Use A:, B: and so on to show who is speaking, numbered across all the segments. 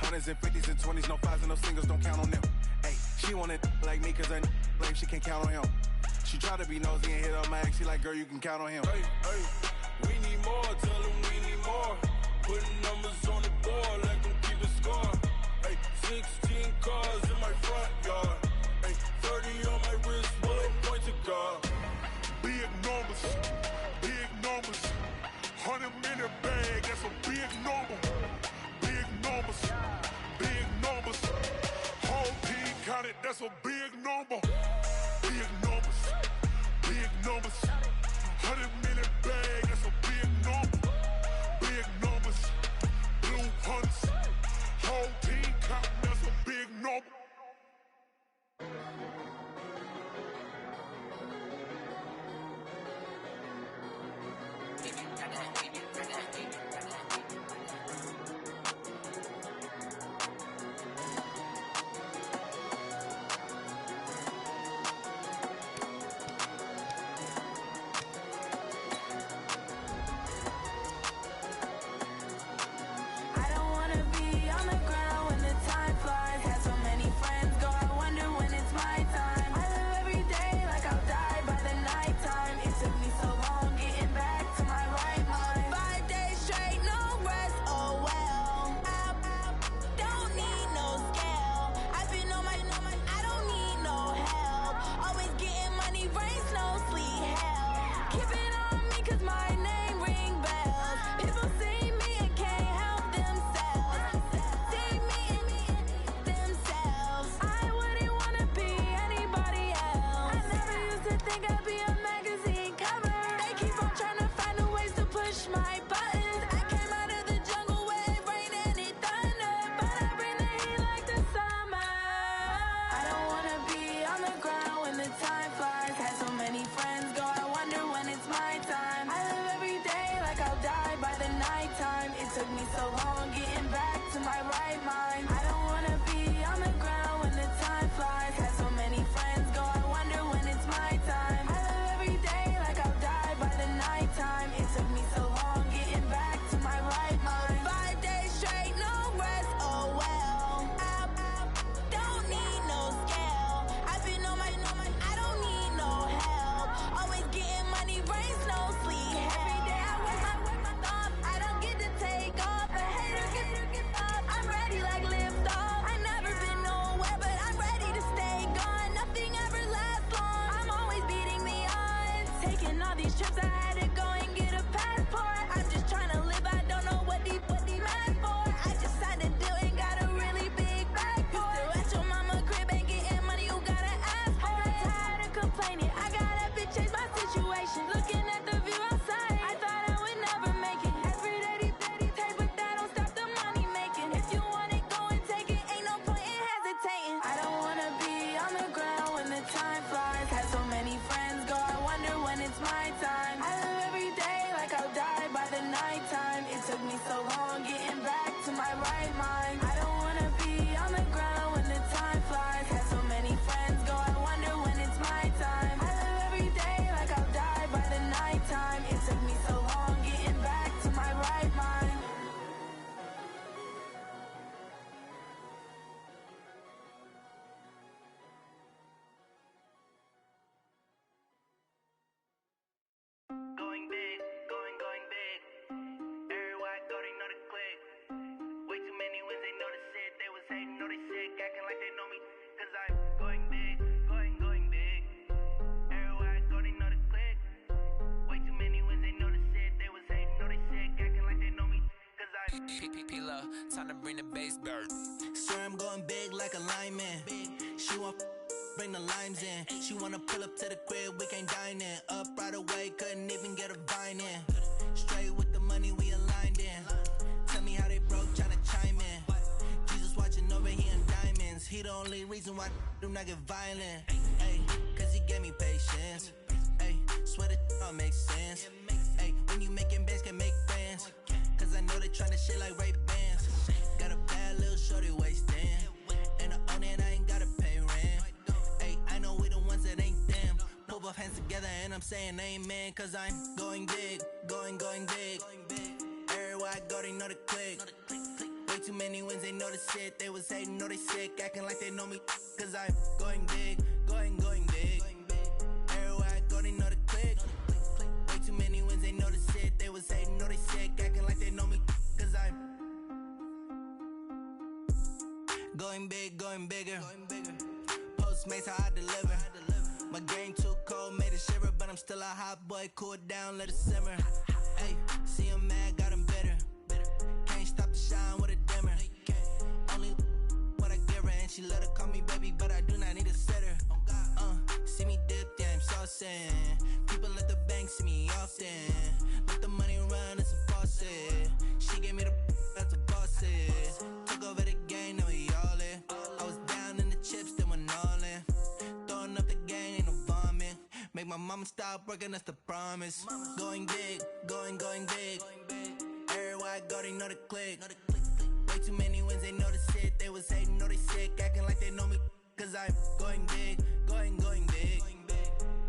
A: hundreds and fifties and 20s, no fives and no singles, don't count on them. Ay, she want it like me, cause her lame, she can't count on him. She try to be nosy and hit up my ex, she like, girl, you can count on him.
B: Hey, hey, we need more, tell them we need more. Putting numbers on the board, like them keep a score. Hey, 16 cars in my front yard. Hey, 30 on my wrist, bullet point to God.
C: Big numbers, 100 minute bag, that's a big number. Big numbers, whole team counted, that's a big number. Big numbers, 100 minute bag, that's a big number. Big numbers, blue hunts, whole team counting, that's a big number.
D: Time to bring the bass dirt. Swear I'm going big like a lineman. She want bring the limes in. She wanna pull up to the crib, we can't dine in. Up right away, couldn't even get a vine in. Straight with the money, we aligned in. Tell me how they broke, tryna chime in. Jesus watching over here in diamonds. He the only reason why I do not get violent. Ay, cause he gave me patience. Ay, swear that all makes sense. Ay, when you making bands, can make friends. Cause I know they tryna shit like Ray-Bans. Got a bad little shorty wasting. And I own it, I ain't gotta pay rent. Ay, I know we the ones that ain't them. Pull both hands together and I'm saying amen. Cause I'm going big, going big. Everywhere I go, they know the click. Way too many wins, they know the shit. They was hating, know they sick, acting like they know me. Cause I'm going big, going big. Everywhere I go, they know the click. Way too many wins, they know the shit. They was hating, know they sick, acting like they know me. Cause I'm going big, going bigger. Postmates, how I deliver. My game too cold, made it shiver. But I'm still a hot boy, cool it down, let it simmer. Hey, see him mad, got him bitter. Can't stop the shine with a dimmer. Only what I give her, and she let her call me baby, but I do not need a sitter. See me dip, yeah, I'm saucing. People at the bank see me often. Let the money run, it's a faucet. She gave me the that's a boss is. Took over the game, now we all in. I was down in the chips, then went all in. Throwing up the gang, ain't no vomit. Make my mama stop working, that's the promise. Going big, going big. Everywhere I go, they know the click. Way too many wins, they know the shit. They was hating, know they sick, acting like they know me. Cause I'm going big, going big.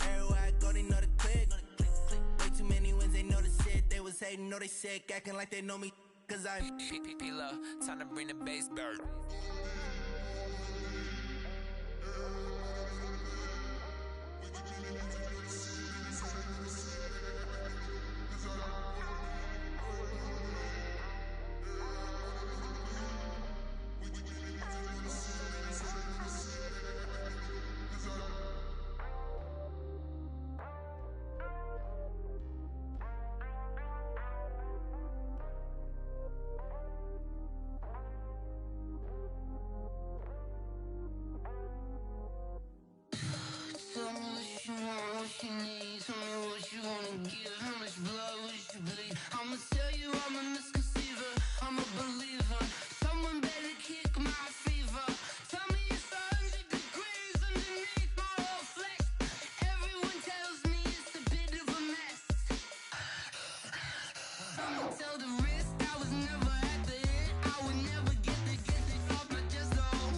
D: Everywhere I go, they know the click. Way too many wins, they know the shit. They was hating, know they sick, acting like they know me. Cause I'm P-P-P-Love, time to bring the bass bird.
E: Tell me what you want, what you need. Tell me what you wanna give. How much blood would you bleed? I'ma tell you I'm a misconceiver. I'm a believer. Someone better kick my fever. Tell me it's 100 degrees underneath my whole flesh. Everyone tells me it's a bit of a mess. I'ma tell the risk I was never at the hit. I would never get it off my chest though.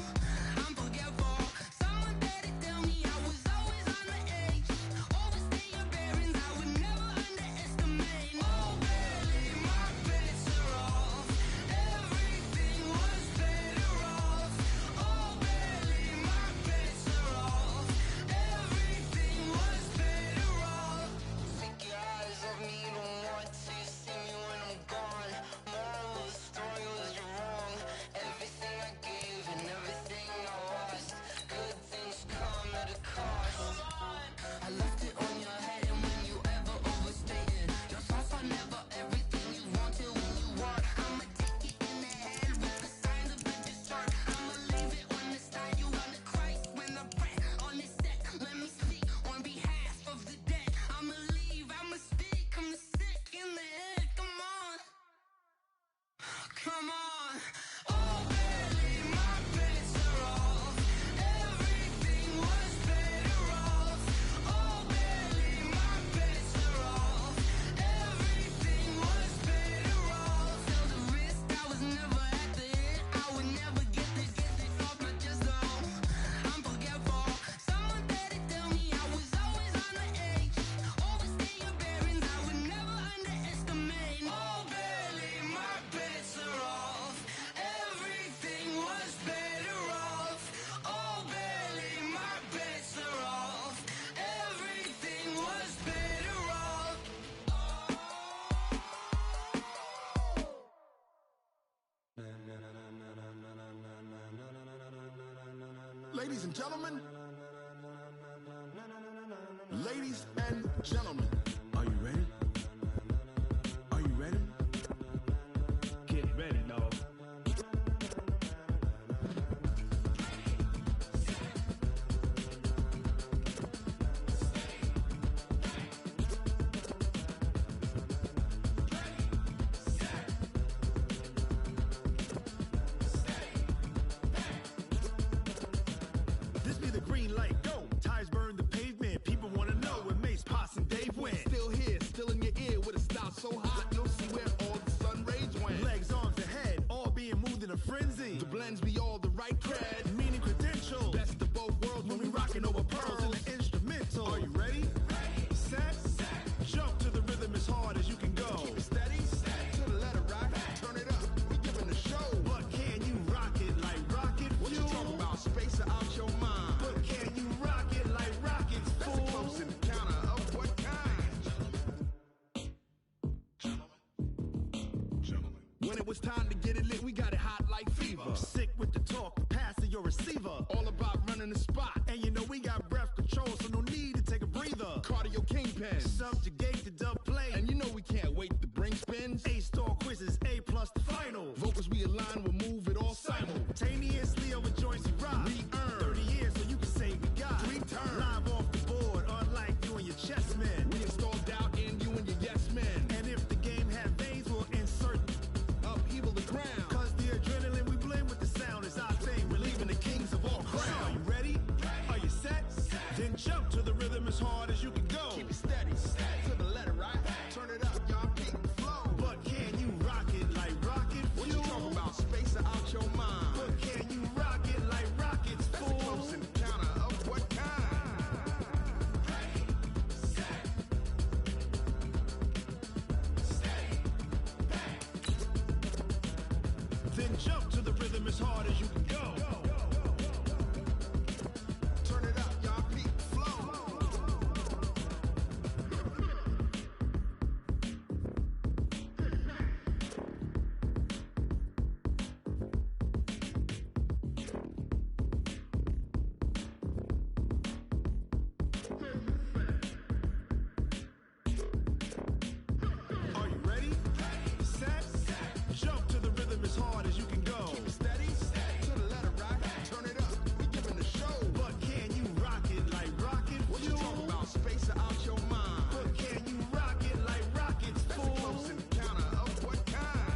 E: I'm forgetful. Someone better tell me I was always on the edge. Overstay your bearings, I would never underestimate. Oh baby, my bets are off. Everything was better off. Oh baby, my bets are off. Everything was better off. Take your eyes off me, you don't want to see me when I'm gone. Moral of the story was you're wrong. Everything I gave and everything I lost. Good things come at a cost. I left it on your head, and when you ever overstated, your thoughts are never everything you wanted when you want. I'ma take it in the head with the signs of a dessert. I'ma leave it on the side. You on the Christ when I pray on this set. Let me speak on behalf of the dead. I'ma leave, I'ma speak. I'm the sick in the head. Come on, come on. Oh baby, my bets are off. Everything was better off. Oh baby, my bets are off. Everything was better off. Tell the risk I was never at the hit. I would never get it off my chest though. I'm forgetful. Someone better tell me I was always on the edge. Overstay your bearings, I would never underestimate. Oh baby, my bets are off. Everything was better off. Oh baby, my bets are off. Everything was better off.
C: Ladies and gentlemen, ladies and gentlemen, are you ready? Are you ready? Get ready, dog. This be the green light, go. Tires burn the pavement. People wanna know where Mace, Potts, and Dave went. Still here, still in your ear with a style so hot you'll see where all the sun rays went. Legs, arms, and head, all being moved in a frenzy. The blends be all the right cred, meaning credentials. Best of both worlds when we rockin' over pearls in the instrumental. Are you ready? Set. Jump to the rhythm as hard as you can go. Keep it steady. To the letter right. Turn it up. We giving the show. But it's time to get it lit. We got it hot like fever. Sick with the talk, pass to your receiver. All about running the spot. And you know we got breath control, so no need to take a breather. Cardio kingpin, subjugate the dub play. And you know we can't wait to bring spins. A-star quizzes, A+ the final. Vocals we align, we'll move it all simultaneously over joints we rock. We earn 30 years, so you can say we got 3 turns. Live off the board, unlike you and your chess men. We installed doubt in you and your yes men. And if the game had veins, we'll insert upheaval the ground. Cause the adrenaline we blend with the sound is our thing. We're leaving the kings of all crowns. Are you ready? Are you set? Then jump to the rhythm as hard as you can go. Keep it steady, to the letter, right? Turn it up, y'all, keep it flow. But can you rock it like rocket fuel? What you talking about? Space out your mind. But can you rock it like rockets, fool? That's a close encounter of what kind? Then jump to the rhythm as hard as you can go. Turn it up, y'all, keep it flow. Are you ready? Set? Jump to the rhythm as hard as you can go. Keep it steady, to the letter, right? Turn it up, we giving the show. But can you rock it like rocket fuel? What you talking about? Space out your mind. But can you rock it like rockets, fool? That's a close encounter of what kind?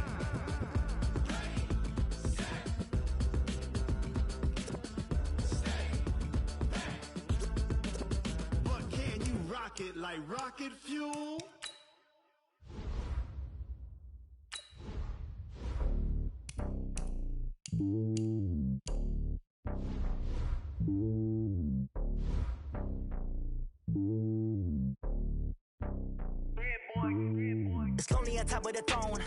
C: But can you rock it like rocket fuel?
D: It's lonely on top of the throne.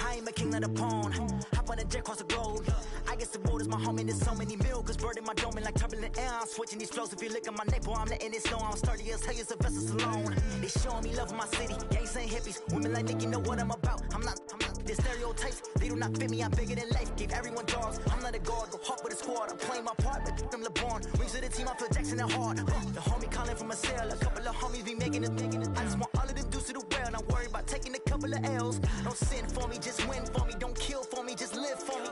D: I am a king of the pawn. Hop on a jet across the globe. I guess the road is my home and there's so many milkers burning my dome and like turbulent air. I'm switching these flows. If you look at my neck, boy, I'm letting it snow. I'm sturdy as hell, as Sylvester Stallone. They showing me love in my city. Gangs ain't hippies. Women like Nick, you know what I'm about. I'm not. The stereotypes, they do not fit me. I'm bigger than life. Give everyone dogs. I'm not a guard. Go hawk with a squad. I'm playing my part, but I'm LeBron. Wings of the team, I feel Jackson and hard. The homie calling from a cell. A couple of homies be making it. I just want all of them dudes to the well. Not worry about taking a couple of L's. Don't sin for me, just win for me. Don't kill for me, just live for me.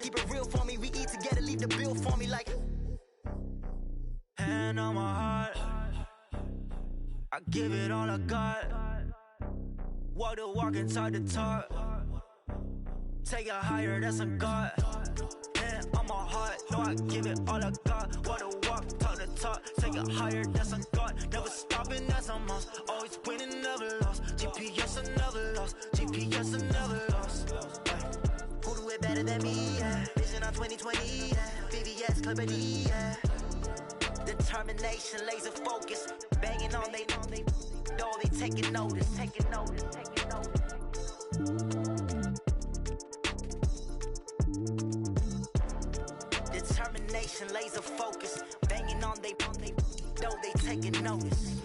D: Keep it real for me. We eat together, leave the bill for me like. Hand on my heart, I give it all I got. Walk the walk inside the talk. Take it higher, that's a God. Hand on my heart, no, I give it all I got. Walk the walk, talk the talk. Take it higher, that's a God. Never stopping, that's a must. Always winning, never lost. GPS, I never lost. GPS, I never lost. Who do it better than me? Yeah. Vision on 2020, yeah. VVS, Clippity, yeah. Determination, laser focus. Banging on they door, they taking notice. Determination, laser focus. Banging on they door, they taking notice.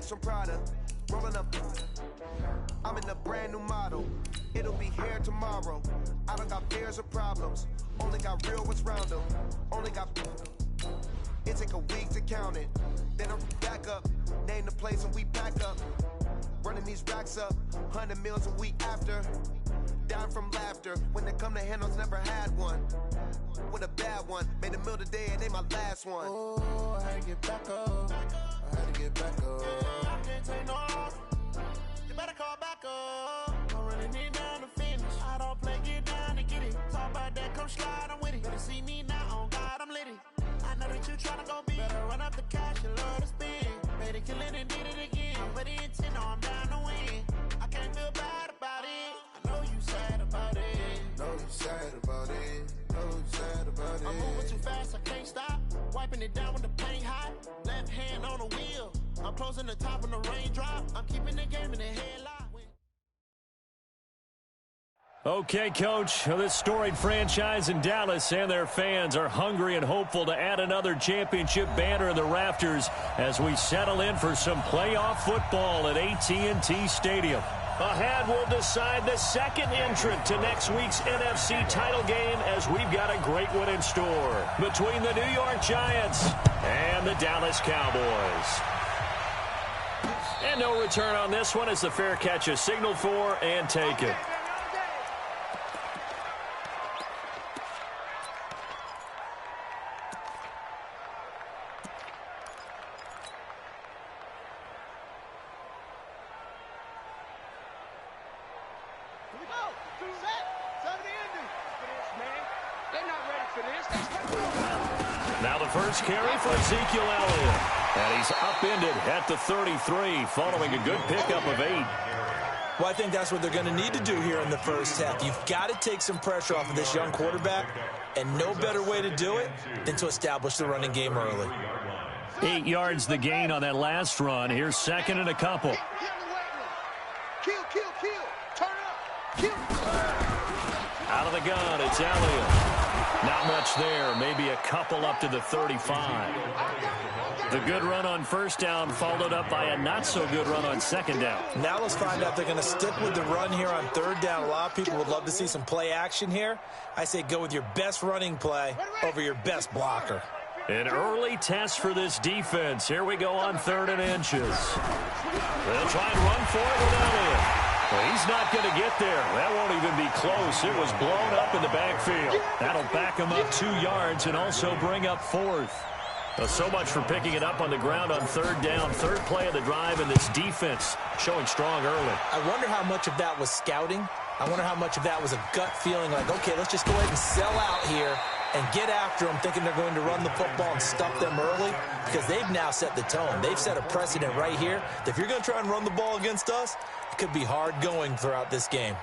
F: From Prada, rolling up. I'm in a brand new model. It'll be here tomorrow. I don't got fears or problems. Only got real ones round them. Only got. It take a week to count it. Then I'm back up. Name the place and we pack up. Running these racks up. 100 meals a week after. Down from laughter. When it come to handles, never had one. With a bad one. Made a meal today and they my last one.
B: Oh, I had to get back up. I had to get back up. I can't take no loss. You better call back up. I'm running it down to finish. I don't play, get down to get it. Talk about that, come
G: don't slide, I'm with it. Better see me now, on God, I'm litty. I know that you tryna go big. Better run up the cash, you love to spend. Better kill it and did it again. I'm with the intent, no, I'm down to win. I can't feel bad about it. I know you sad about it.
F: Know you sad about it. Know you sad about it.
G: I'm moving too fast, I can't stop. Wiping it down with the paint hot. Left hand on the wheel. I'm closing the top when the raindrop. I'm keeping the game in the headlock.
H: Okay, Coach, this storied franchise in Dallas and their fans are hungry and hopeful to add another championship banner in the rafters as we settle in for some playoff football at AT&T Stadium. Ahead, we'll decide the second entrant to next week's NFC title game as we've got a great one in store between the New York Giants and the Dallas Cowboys. And no return on this one as the fair catch is signaled for and taken. Now the first carry for Ezekiel Elliott. And he's upended at the 33 following a good pickup of 8.
I: Well, I think that's what they're going to need to do here in the first half. You've got to take some pressure off of this young quarterback, and no better way to do it than to establish the running game early.
H: 8 yards the gain on that last run. Here's second and a couple.
C: Kill. Turn up. Kill.
H: Out of the gun, it's Elliott. Not much there, maybe a couple up to the 35. The good run on first down followed up by a not-so-good run on second down.
I: Now let's find out if they're going to stick with the run here on third down. A lot of people would love to see some play action here. I say go with your best running play over your best blocker.
H: An early test for this defense. Here we go on third and inches. They'll try and run for it with Elliott. Well, he's not going to get there. That won't even be close. It was blown up in the backfield. That'll back him up 2 yards and also bring up fourth. So much for picking it up on the ground on third down. Third play of the drive, and this defense showing strong early.
I: I wonder how much of that was scouting. I wonder how much of that was a gut feeling like, okay, let's just go ahead and sell out here and get after them, thinking they're going to run the football and stuff them early, because they've now set the tone. They've set a precedent right here. If you're going to try and run the ball against us, it could be hard going throughout this game.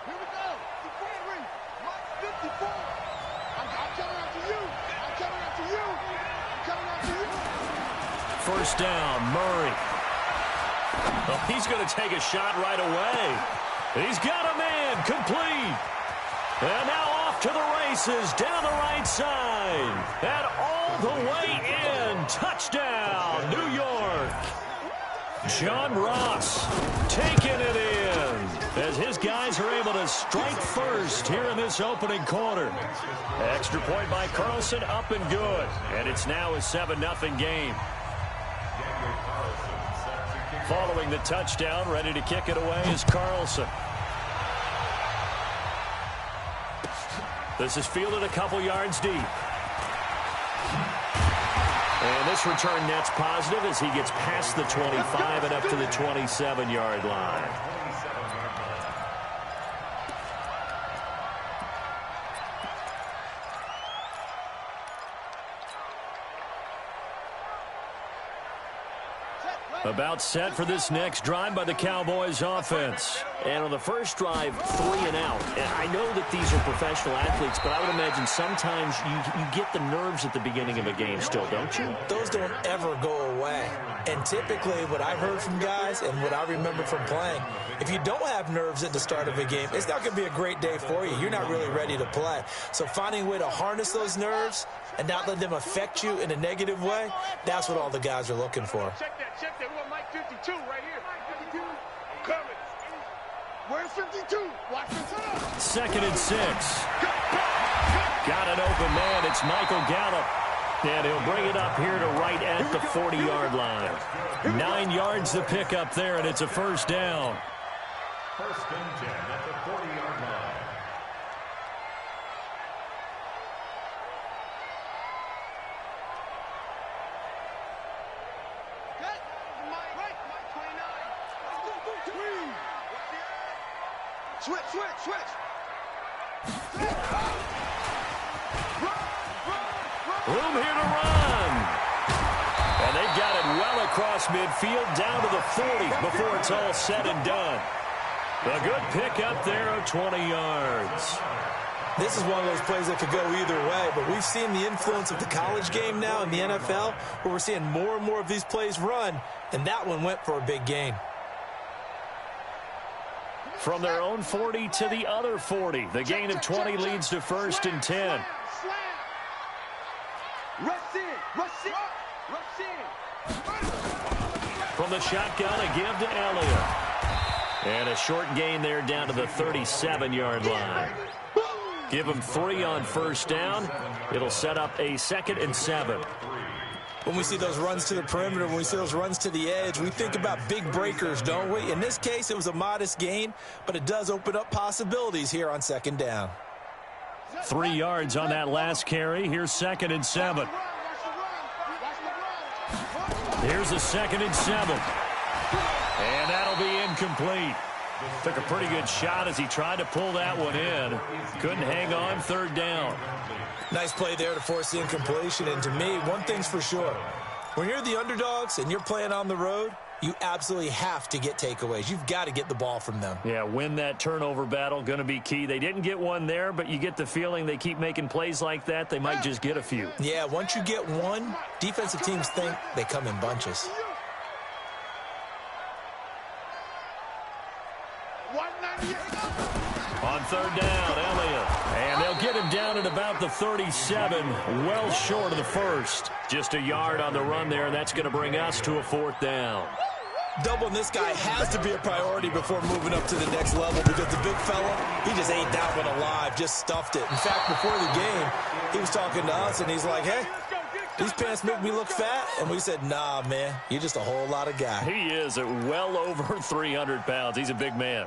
C: Here we go. The grand ring. Mark 54. I'm coming after you. I'm coming after you. I'm coming after you.
H: First down, Murray. Well, he's going to take a shot right away. He's got a man, complete. And now off to the races, down the right side. And all the way in. Touchdown, New York. John Ross taking it in as his guys are able to strike first here in this opening quarter. Extra point by Carlson, up and good. And it's now a 7-0 game. Following the touchdown, ready to kick it away is Carlson. This is fielded a couple yards deep. And this return net's positive as he gets past the 25 and up to the 27-yard line. About set for this next drive by the Cowboys offense. And on the first drive, 3 and out. And I know that these are professional athletes, but I would imagine sometimes you get the nerves at the beginning of a game still, don't you?
I: Those don't ever go away. And typically what I've heard from guys and what I remember from playing, if you don't have nerves at the start of a game, it's not going to be a great day for you. You're not really ready to play. So finding a way to harness those nerves and not let them affect you in a negative way, that's what all the guys are looking for.
C: Check that. We want Mike 52 right here. 52. Coming. Where's 52? Watch this.
H: Second and 6. Got an open man. It's Michael Gallup. And he'll bring it up here to right at the 40-yard line. 9 yards to pick up there, and it's a first down.
J: First and 10 at the 40-yard line.
H: Room here to run. And they've got it well across midfield down to the 40 before it's all said and done. A good pickup there of 20 yards.
I: This is one of those plays that could go either way, but we've seen the influence of the college game now in the NFL, where we're seeing more and more of these plays run, and that one went for a big gain.
H: From their own 40 to the other 40. The gain of 20 leads to 1st and 10. From the shotgun, a give to Elliott. And a short gain there down to the 37-yard line. Give them 3 on 1st down. It'll set up a 2nd and 7.
I: When we see those runs to the perimeter, when we see those runs to the edge, we think about big breakers, don't we? In this case, it was a modest gain, but it does open up possibilities here on 2nd down.
H: 3 yards on that last carry. Here's 2nd and 7. Here's a 2nd and 7. And that'll be incomplete. Took a pretty good shot as he tried to pull that one in. Couldn't hang on, 3rd down.
I: Nice play there to force the incompletion. And to me, one thing's for sure. When you're the underdogs and you're playing on the road, you absolutely have to get takeaways. You've got to get the ball from them.
H: Yeah, win that turnover battle, going to be key. They didn't get one there, but you get the feeling they keep making plays like that, they might just get a few.
I: Yeah, once you get one, defensive teams think they come in bunches.
H: On 3rd down, Elliott. And they'll get him down at about the 37, well short of the 1st. Just a yard on the run there, and that's going to bring us to a 4th down.
I: Doubling this guy has to be a priority before moving up to the next level, because the big fella, he just ate that one alive, just stuffed it. In fact, before the game, he was talking to us, and he's like, hey, these pants make me look fat. And we said, nah, man, you're just a whole lot of guy.
H: He is at well over 300 pounds. He's a big man.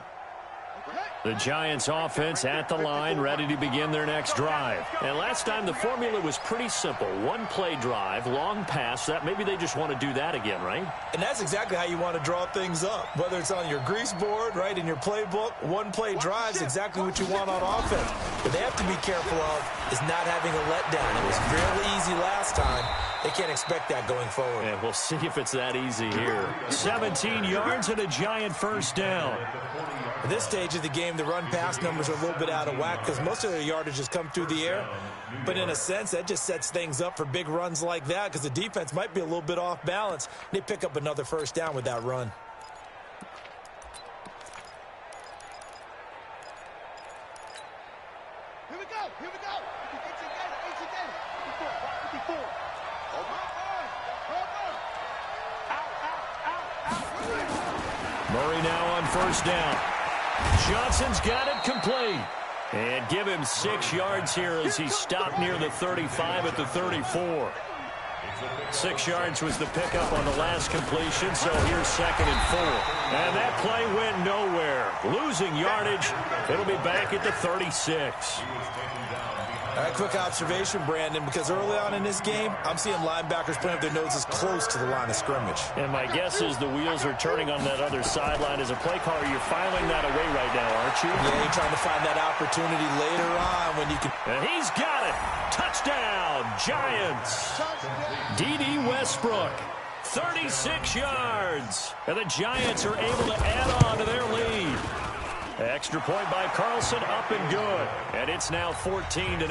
H: The Giants offense at the line, ready to begin their next drive. And last time the formula was pretty simple. One play drive, long pass. That maybe they just want to do that again, right?
I: And that's exactly how you want to draw things up. Whether it's on your grease board, right, in your playbook, one play drive is exactly what you want on offense. What they have to be careful of is not having a letdown. It was fairly easy last time. They can't expect that going forward.
H: And we'll see if it's that easy here. 17 yards and a Giant 1st down.
I: At this stage of the game, the run-pass numbers are a little bit out of whack because most of their yardage has come through the air. But in a sense, that just sets things up for big runs like that because the defense might be a little bit off balance. They pick up another 1st down with that run.
C: Here we go. Here we go.
H: Murray now on 1st down. Johnson's got it complete. And give him 6 yards here as he stopped near the 35 at the 34. 6 yards was the pickup on the last completion, so here's 2nd and 4. And that play went nowhere. Losing yardage. It'll be back at the 36.
I: All right, quick observation, Brandon, because early on in this game, I'm seeing linebackers putting up their noses close to the line of scrimmage.
H: And my guess is the wheels are turning on that other sideline. As a play caller, you're filing that away right now, aren't you?
I: Yeah, you're trying to find that opportunity later on when you can.
H: And he's got it. Touchdown, Giants. D.D. Westbrook, 36 yards. And the Giants are able to add on to their lead. Extra point by Carlson, up and good. And it's now 14-0.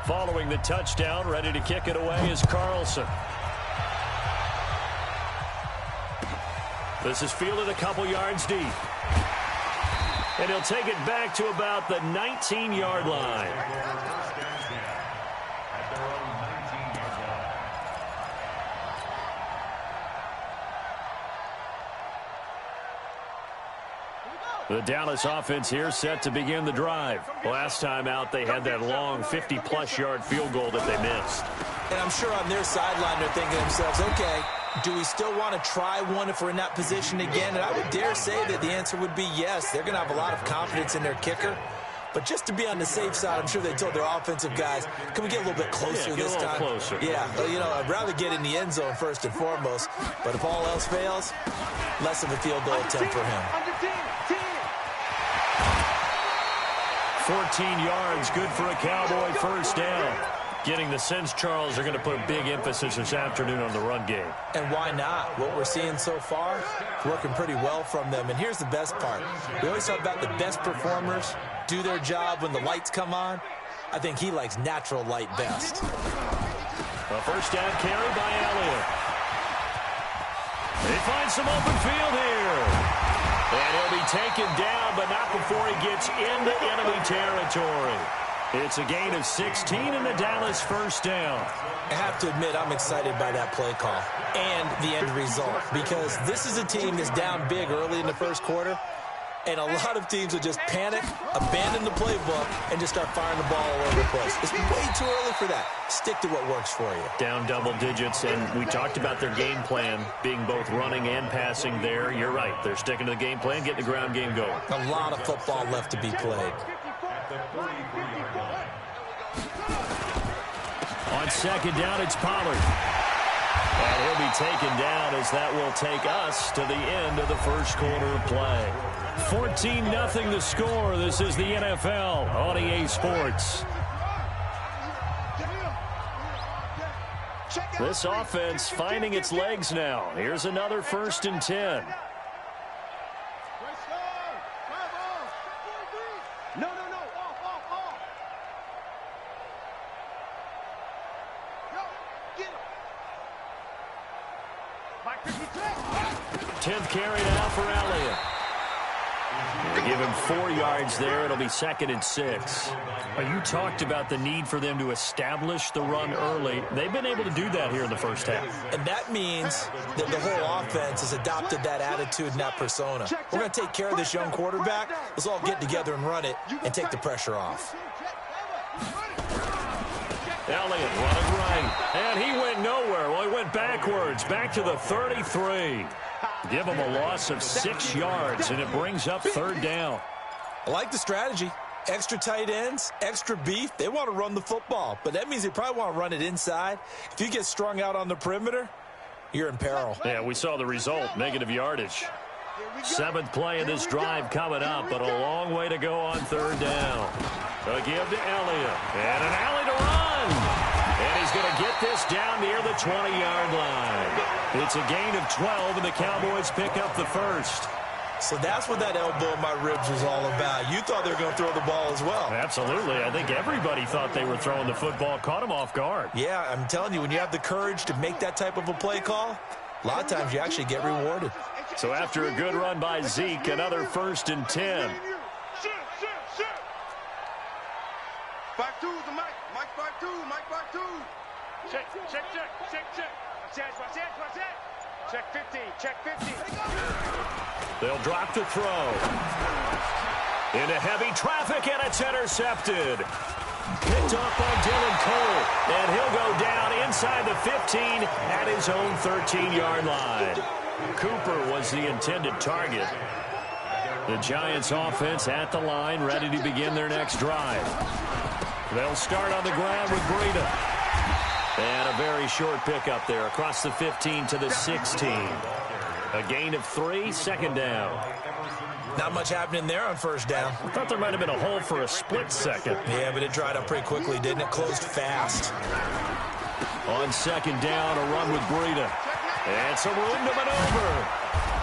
H: Following the touchdown, ready to kick it away is Carlson. This is fielded a couple yards deep. And he'll take it back to about the 19-yard line. The Dallas offense here set to begin the drive. Last time out, they had that long 50-plus yard field goal that they missed.
I: And I'm sure on their sideline they're thinking to themselves, okay, do we still want to try one if we're in that position again? And I would dare say that the answer would be yes. They're going to have a lot of confidence in their kicker. But just to be on the safe side, I'm sure they told their offensive guys, can we get a little bit closer this time?
H: Closer.
I: Yeah, well, I'd rather get in the end zone first and foremost. But if all else fails, less of a field goal attempt for him.
H: 14 yards, good for a Cowboy first down. Getting the sense, Charles, are going to put a big emphasis this afternoon on the run game.
I: And why not? What we're seeing so far, working pretty well from them. And here's the best part. We always talk about the best performers do their job when the lights come on. I think he likes natural light best.
H: A first down carry by Elliott. He finds some open field here. And he'll be taken down, but not before he gets into enemy territory. It's a gain of 16 and the Dallas first down.
I: I have to admit, I'm excited by that play call and the end result, because this is a team that's down big early in the first quarter, and a lot of teams will just panic, abandon the playbook, and just start firing the ball all over the place. It's way too early for that. Stick to what works for you.
H: Down double digits, and we talked about their game plan being both running and passing there. You're right. They're sticking to the game plan, getting the ground game going.
I: A lot of football left to be played.
H: On second down, it's Pollard. And he'll be taken down as that will take us to the end of the first quarter of play. 14-0 the score. This is the NFL on EA Sports. This offense finding its legs now. Here's another 1st and 10.
C: No.
H: 10th carry now for Elliott. They give him 4 yards there. It'll be 2nd and 6. You talked about the need for them to establish the run early. They've been able to do that here in the first half.
I: And that means that the whole offense has adopted that attitude and that persona. We're going to take care of this young quarterback. Let's all get together and run it and take the pressure off.
H: Elliott running right, and he went nowhere. Well, he went backwards, back to the 33. Give him a loss of 6 yards, and it brings up 3rd down.
I: I like the strategy. Extra tight ends, extra beef. They want to run the football, but that means they probably want to run it inside. If you get strung out on the perimeter, you're in peril.
H: Yeah, we saw the result, negative yardage. 7th play of this drive coming up, but a long way to go on 3rd down. A give to Elliott, and an alley to run. And he's going to get this down near the 20-yard line. It's a gain of 12, and the Cowboys pick up the first.
I: So that's what that elbow in my ribs was all about. You thought they were going to throw the ball as well.
H: Absolutely. I think everybody thought they were throwing the football, caught him off guard.
I: Yeah, I'm telling you, when you have the courage to make that type of a play call, a lot of times you actually get rewarded.
H: So after a good run by Zeke, another 1st and 10.
C: 5-2 to Mike. Mike 5-2. Mike 5-2. Check. Check 50. Check 50.
H: They'll drop the throw. Into heavy traffic, and it's intercepted. Picked off by Dylan Cole, and he'll go down inside the 15 at his own 13-yard line. Cooper was the intended target. The Giants offense at the line, ready to begin their next drive. They'll start on the ground with Breida. And a very short pickup there across the 15 to the 16. A gain of 3, 2nd down.
I: Not much happening there on 1st down.
H: I thought there might have been a hole for a split second.
I: Yeah, but it dried up pretty quickly, didn't it? Closed fast.
H: On 2nd down, a run with Breida. And some room to maneuver.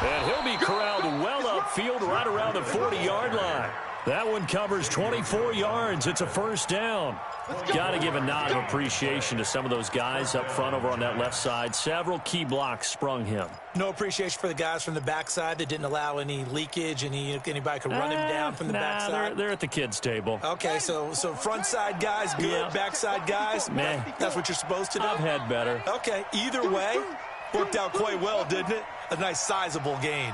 H: And he'll be corralled well upfield right around the 40-yard line. That one covers 24 yards. It's a 1st down. Got to give a nod of appreciation to some of those guys up front over on that left side. Several key blocks sprung him.
I: No appreciation for the guys from the backside that didn't allow any leakage, anybody could run him down from the backside.
H: They're at the kids' table.
I: Okay, so front side guys good, yeah. Backside guys,
H: meh.
I: That's what you're supposed to do?
H: I've had better.
I: Okay, either way, worked out quite well, didn't it? A nice sizable gain.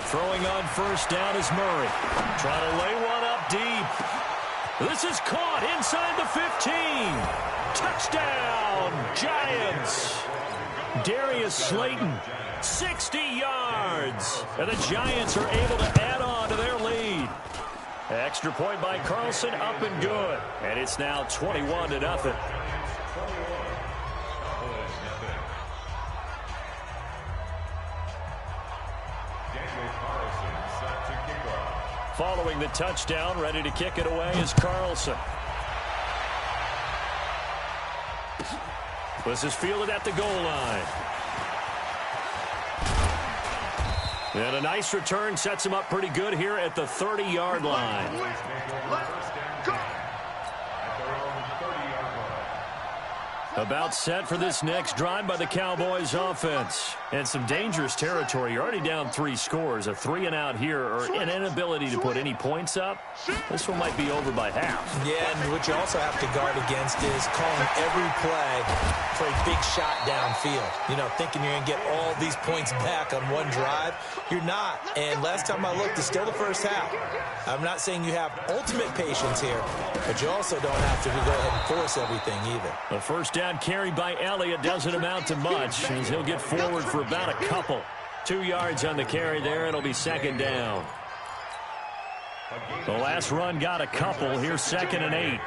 H: Throwing on 1st down is Murray. Trying to lay one up deep. This is caught inside the 15. Touchdown, Giants. Darius Slayton, 60 yards. And the Giants are able to add on on to their lead. Extra point by Carlson, up and good. And it's now 21-0. Following the touchdown, ready to kick it away is Carlson. This is fielded at the goal line. And a nice return sets him up pretty good here at the 30-yard line. About set for this next drive by the Cowboys offense. And some dangerous territory. You're already down 3 scores. A 3 and out here, or an inability to put any points up. This one might be over by half.
I: Yeah, and what you also have to guard against is calling every play for a big shot downfield. You know, thinking you're going to get all these points back on one drive. You're not. And last time I looked, it's still the first half. I'm not saying you have ultimate patience here, but you also don't have to go ahead and force everything either.
H: The first down carry by Elliott doesn't amount to much, as he'll get forward for about a couple. 2 yards on the carry there. It'll be second down. The last run got a couple. Here's 2nd and 8.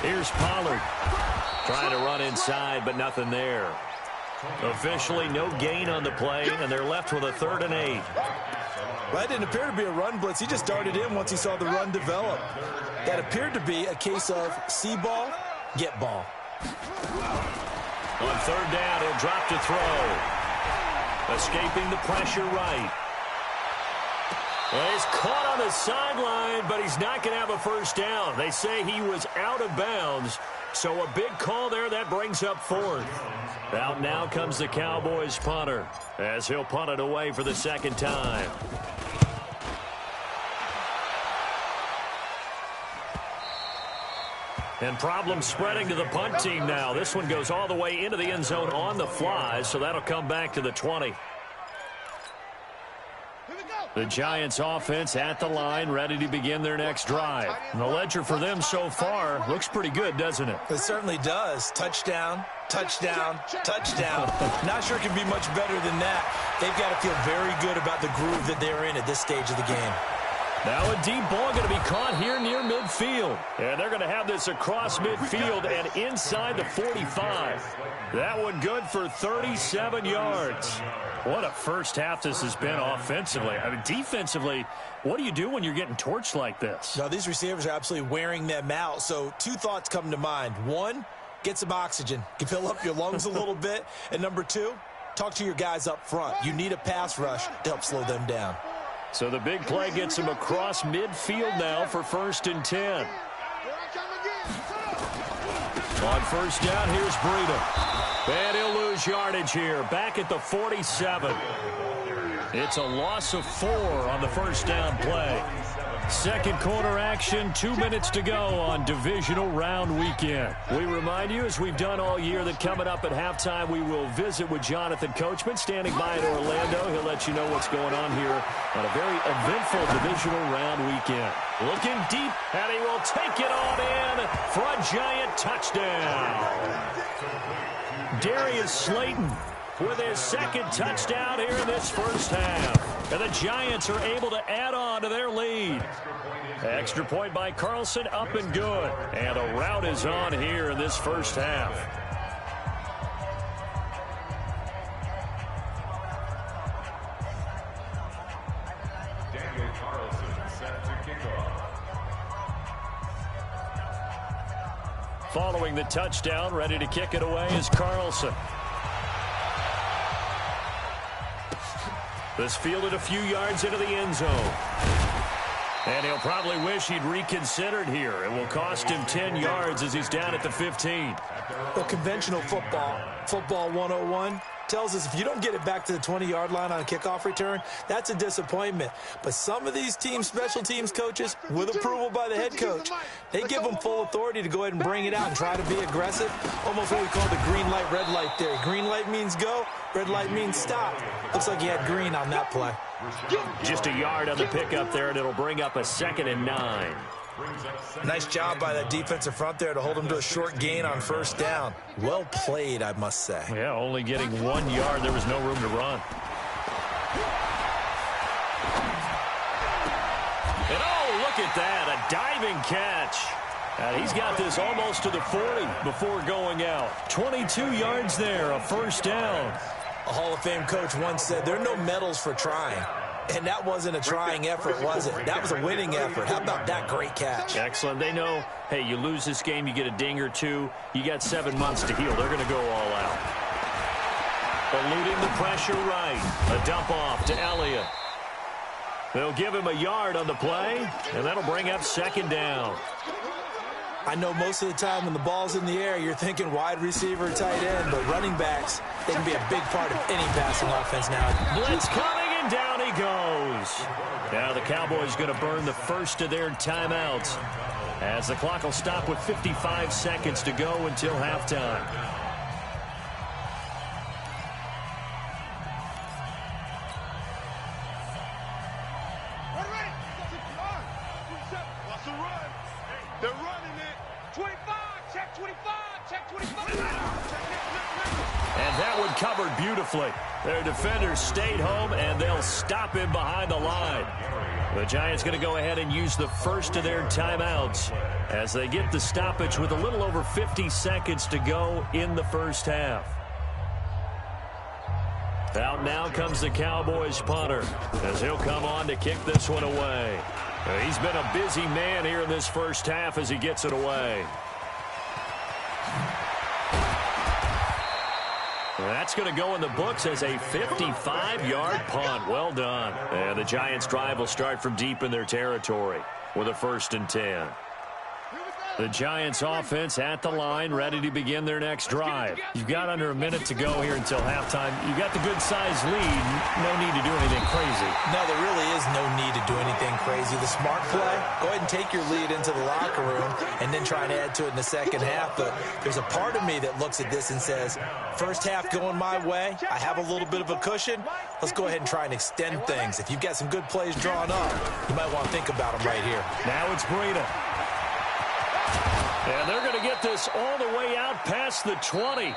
H: Here's Pollard. Trying to run inside, but nothing there. Officially no gain on the play, and they're left with a 3rd and 8.
I: Well, that didn't appear to be a run blitz. He just darted in once he saw the run develop. That appeared to be a case of see ball, get ball.
H: On 3rd down, he'll drop to throw. Escaping the pressure right. Well, he's caught on the sideline, but he's not going to have a first down. They say he was out of bounds, so a big call there. That brings up 4th. Out now comes the Cowboys punter, as he'll punt it away for the 2nd time. And problems spreading to the punt team now. This one goes all the way into the end zone on the fly, so that'll come back to the 20. The Giants offense at the line, ready to begin their next drive. And the ledger for them so far looks pretty good, doesn't it?
I: It certainly does. Touchdown, touchdown, touchdown. Not sure it can be much better than that. They've got to feel very good about the groove that they're in at this stage of the game.
H: Now a deep ball going to be caught here near midfield. And they're going to have this across midfield and inside the 45. That one good for 37 yards. What a first half this has been offensively. I mean, defensively, what do you do when you're getting torched like this?
I: No, these receivers are absolutely wearing them out. So 2 thoughts come to mind. 1, get some oxygen. You fill up your lungs a little bit. And number 2, talk to your guys up front. You need a pass rush to help slow them down.
H: So the big play gets him across midfield now for 1st and 10. On 1st down, here's Breida. And he'll lose yardage here, back at the 47. It's a loss of 4 on the 1st down play. 2nd quarter action, 2 minutes to go on divisional round weekend. We remind you, as we've done all year, that coming up at halftime, we will visit with Jonathan Coachman, standing by in Orlando. He'll let you know what's going on here on a very eventful divisional round weekend. Looking deep, and he will take it on in for a giant touchdown. Darius Slayton with his 2nd touchdown here in this first half. And the Giants are able to add on to their lead. Extra point by Carlson, up and good. And a rout is on here in this first half.
J: Daniel Carlson set to kick off.
H: Following the touchdown, ready to kick it away is Carlson. This fielded a few yards into the end zone. And he'll probably wish he'd reconsidered here. It will cost him 10 yards as he's down at the 15.
I: Well, conventional football 101, tells us if you don't get it back to the 20-yard line on a kickoff return, that's a disappointment. But some of these team special teams coaches, with approval by the head coach, they give them full authority to go ahead and bring it out and try to be aggressive. Almost what we call the green light, red light theory. Green light means go, red light means stop. Looks like he had green on that play.
H: Just a yard on the pickup there, and it'll bring up a 2nd and 9.
I: Nice job by that defensive front there to hold him to a short gain on 1st down. Well played, I must say.
H: Yeah, only getting 1 yard. There was no room to run. diving catch. And he's got this almost to the 40 before going out. 22 yards there, a first down.
I: A Hall of Fame coach once said there are no medals for trying. And that wasn't a trying effort, was it? That was a winning effort. How about that great catch?
H: Excellent. They know, hey, you lose this game, you get a ding or two. You got 7 months to heal. They're going to go all out. Eluding the pressure right. A dump off to Elliott. They'll give him a yard on the play, and that'll bring up second down.
I: I know most of the time when the ball's in the air, you're thinking wide receiver, tight end, but running backs, they can be a big part of any passing offense now.
H: Blitz coming, and down he goes. Now the Cowboys going to burn the first of their timeouts as the clock will stop with 55 seconds to go until halftime. Covered beautifully. Their defenders stayed home, and they'll stop him behind the line. The Giants going to go ahead and use the first of their timeouts as they get the stoppage with a little over 50 seconds to go in the first half. Out now comes the Cowboys punter as he'll come on to kick this one away. He's been a busy man here in this first half as he gets it away. That's going to go in the books as a 55-yard punt. Well done. And the Giants' drive will start from deep in their territory with a 1st and 10. The Giants offense at the line, ready to begin their next drive. You've got under a minute to go here until halftime. You've got the good-sized lead. No need to do anything crazy.
I: No, there really is no need to do anything crazy. The smart play, go ahead and take your lead into the locker room and then try and add to it in the second half. But there's a part of me that looks at this and says, first half going my way, I have a little bit of a cushion. Let's go ahead and try and extend things. If you've got some good plays drawn up, you might want to think about them right here.
H: Now it's Breida. And they're going to get this all the way out past the 20.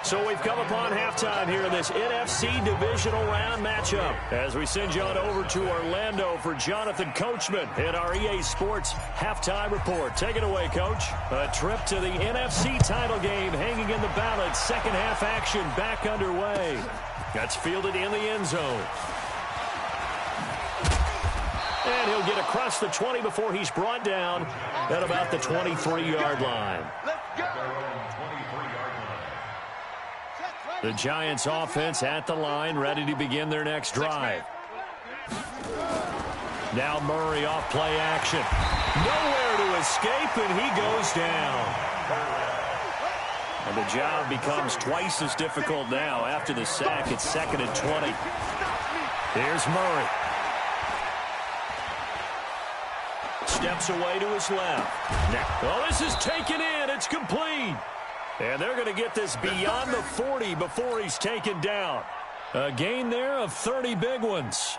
H: So we've come upon halftime here in this NFC divisional round matchup as we send you on over to Orlando for Jonathan Coachman in our EA Sports halftime report. Take it away, Coach. A trip to the NFC title game hanging in the balance. Second half action back underway. That's fielded in the end zone. And he'll get across the 20 before he's brought down at about the 23-yard line. The Giants offense at the line, ready to begin their next drive. Now Murray off play action. Nowhere to escape, and he goes down. And the job becomes twice as difficult now after the sack. It's 2nd and 20. Here's Murray. Steps away to his left. Well, this is taken in. It's complete. And they're going to get this beyond the 40 before he's taken down. A gain there of 30 big ones.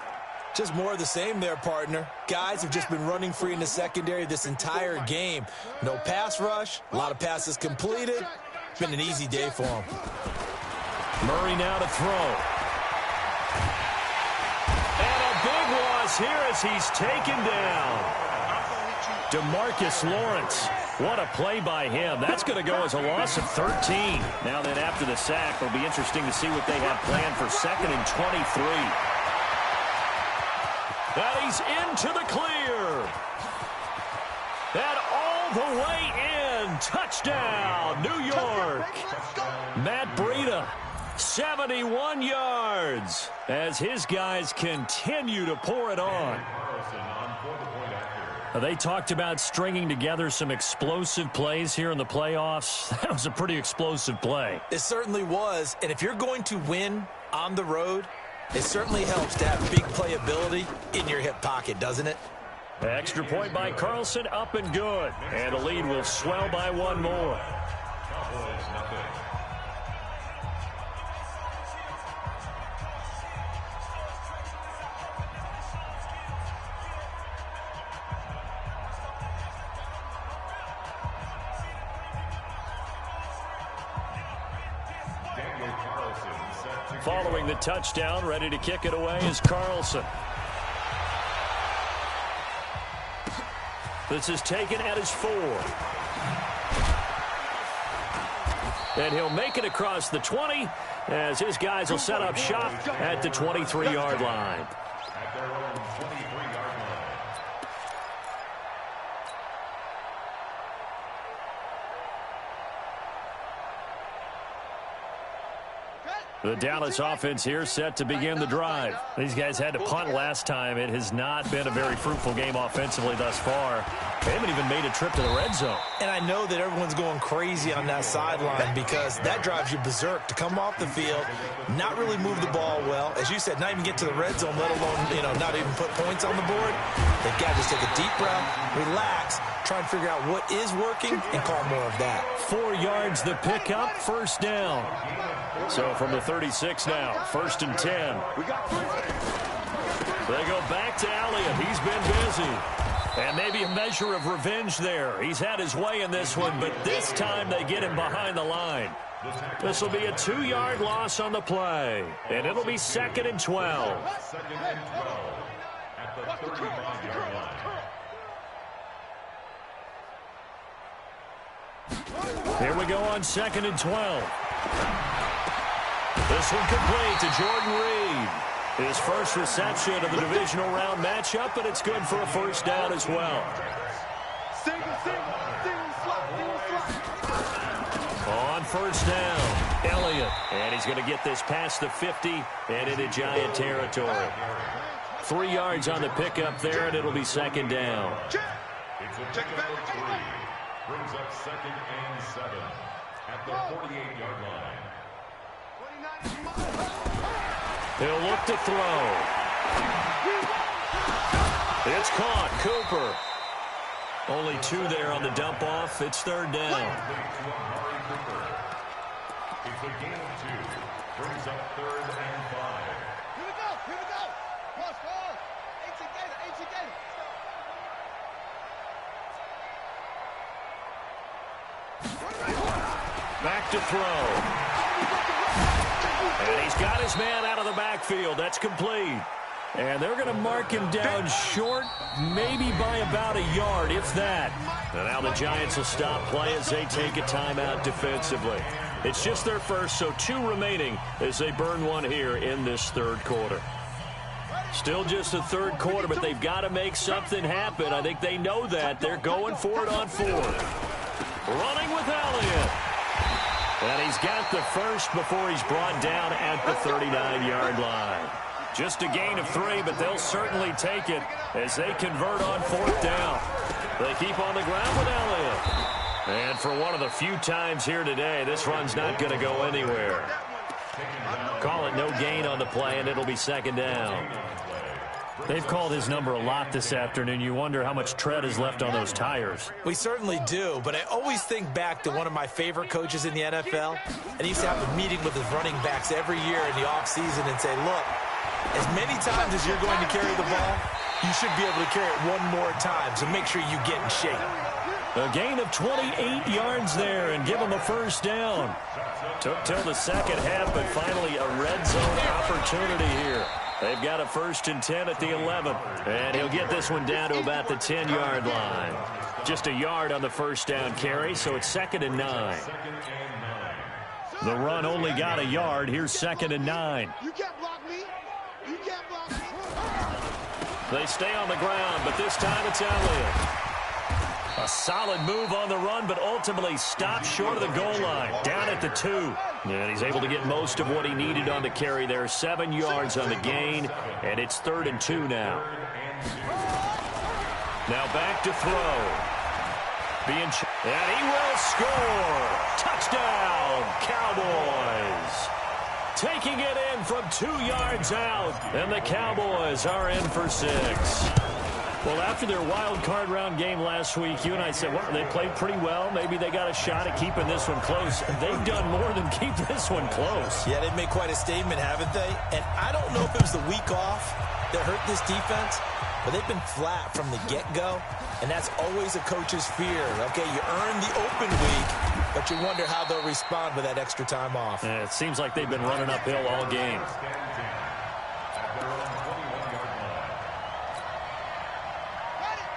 I: Just more of the same there, partner. Guys have just been running free in the secondary this entire game. No pass rush. A lot of passes completed. It's been an easy day for him.
H: Murray now to throw. And a big loss here as he's taken down. DeMarcus Lawrence. What a play by him. That's going to go as a loss of 13. Now then, after the sack, it'll be interesting to see what they have planned for 2nd and 23. And he's into the clear. And all the way in. Touchdown, New York. Matt Breida, 71 yards as his guys continue to pour it on. They talked about stringing together some explosive plays here in the playoffs. That was a pretty explosive play.
I: It certainly was. And if you're going to win on the road, it certainly helps to have big playability in your hip pocket, doesn't it?
H: Extra point by Carlson, up and good. And the lead will swell by one more. Following the touchdown, ready to kick it away is Carlson. This is taken at his 4. And he'll make it across the 20 as his guys will set up shop at the 23-yard line.
J: At their own 23-yard line.
H: The Dallas offense here set to begin the drive. These guys had to punt last time. It has not been a very fruitful game offensively thus far. They haven't even made a trip to the red zone.
I: And I know that everyone's going crazy on that sideline because that drives you berserk to come off the field, not really move the ball well. As you said, not even get to the red zone, let alone, not even put points on the board. They've got to just take a deep breath, relax, try and figure out what is working and call more of that.
H: 4 yards the pickup, first down. So from the 36 now, 1st and 10. They go back to Elliott. He's been busy. And maybe a measure of revenge there. He's had his way in this one, but this time they get him behind the line. This will be a 2-yard loss on the play, and it'll be 2nd and 12.
J: 2nd and 12 at the 35-yard line.
H: Here we go on 2nd and 12. This one complete to Jordan Reed. His first reception of the divisional round matchup, but it's good for a first down as well. On first down, Elliott. And he's going to get this past the 50 and into Giant territory. 3 yards on the pickup there, and it'll be 2nd down.
J: It's a pickup of 3. Brings up 2nd and 7 at the 48-yard line.
H: He'll look to throw. It's caught. Cooper. Only 2 there on the dump off. It's 3rd down.
J: It's a gain of 2. Brings up 3rd and 5.
C: Here we go. Cross ball. 18 Gator.
H: Back to throw. And he's got his man out of the backfield. That's complete. And they're going to mark him down short, maybe by about a yard, if that. And now the Giants will stop play as they take a timeout defensively. It's just their first, so 2 remaining as they burn one here in this 3rd quarter. Still just the 3rd quarter, but they've got to make something happen. I think they know that. They're going for it on 4th. Running with Elliott. And he's got the first before he's brought down at the 39-yard line. Just a gain of 3, but they'll certainly take it as they convert on 4th down. They keep on the ground with Elliott. And for one of the few times here today, this run's not going to go anywhere. Call it no gain on the play, and it'll be 2nd down. They've called his number a lot this afternoon. You wonder how much tread is left on those tires.
I: We certainly do, but I always think back to one of my favorite coaches in the NFL, and he used to have a meeting with his running backs every year in the offseason and say, look, as many times as you're going to carry the ball, you should be able to carry it one more time, so make sure you get in shape.
H: A gain of 28 yards there and give him a first down. Took till the 2nd half, but finally a red zone opportunity here. They've got a 1st and 10 at the 11th. And he'll get this one down to about the 10-yard line. Just a yard on the first down carry, so it's 2nd and 9. The run only got a yard. Here's 2nd and 9.
C: You can't block me. You can't block me.
H: They stay on the ground, but this time it's Elliott. A solid move on the run, but ultimately stopped short of the goal line. Down at the 2. And he's able to get most of what he needed on the carry there. 7 yards on the gain, and it's 3rd and 2 now. Now back to throw. And he will score. Touchdown, Cowboys. Taking it in from 2 yards out, and the Cowboys are in for 6. Well, after their wild card round game last week, you and I said, well, they played pretty well. Maybe they got a shot at keeping this one close. They've done more than keep this one close.
I: Yeah, they've made quite a statement, haven't they? And I don't know if it was the week off that hurt this defense, but they've been flat from the get-go, and that's always a coach's fear. Okay, you earn the open week, but you wonder how they'll respond with that extra time off.
H: It seems like they've been running uphill all game.